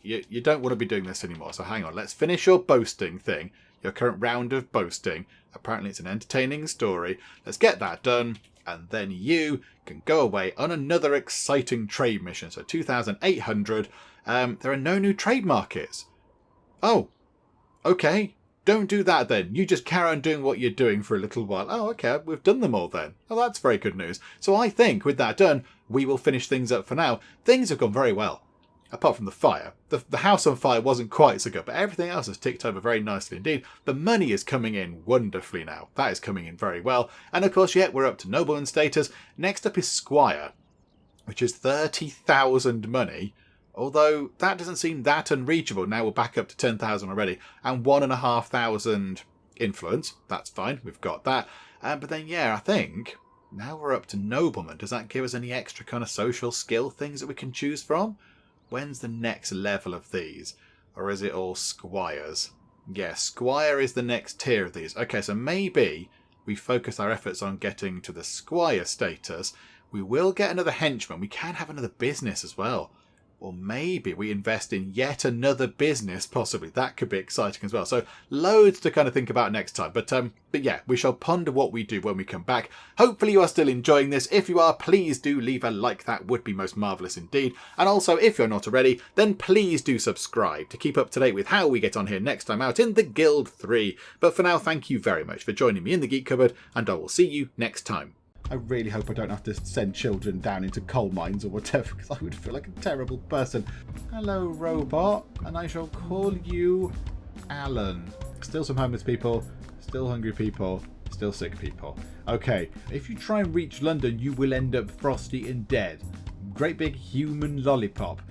You don't want to be doing this anymore. So hang on. Let's finish your boasting thing. Your current round of boasting. Apparently it's an entertaining story. Let's get that done. And then you can go away on another exciting trade mission. So 2,800. There are no new trade markets. Oh, okay. Don't do that then. You just carry on doing what you're doing for a little while. Oh, okay. We've done them all then. Oh, that's very good news. So I think with that done, we will finish things up for now. Things have gone very well. Apart from the fire. The house on fire wasn't quite so good, but everything else has ticked over very nicely indeed. The money is coming in wonderfully now. That is coming in very well. And of course, we're up to nobleman status. Next up is Squire, which is 30,000 money. Although that doesn't seem that unreachable. Now we're back up to 10,000 already. And 1,500 influence. That's fine. We've got that. But then, yeah, I think now we're up to nobleman. Does that give us any extra kind of social skill things that we can choose from? When's the next level of these? Or is it all squires? Yeah, squire is the next tier of these. Okay, so maybe we focus our efforts on getting to the squire status. We will get another henchman. We can have another business as well. Or maybe we invest in yet another business, possibly. That could be exciting as well. So loads to kind of think about next time. But yeah, we shall ponder what we do when we come back. Hopefully you are still enjoying this. If you are, please do leave a like. That would be most marvellous indeed. And also, if you're not already, then please do subscribe to keep up to date with how we get on here next time out in the Guild 3. But for now, thank you very much for joining me in the Geek Cupboard, and I will see you next time. I really hope I don't have to send children down into coal mines or whatever, because I would feel like a terrible person. Hello, robot, and I shall call you Alan. Still some homeless people, still hungry people, still sick people. Okay, if you try and reach London, you will end up frosty and dead. Great big human lollipop.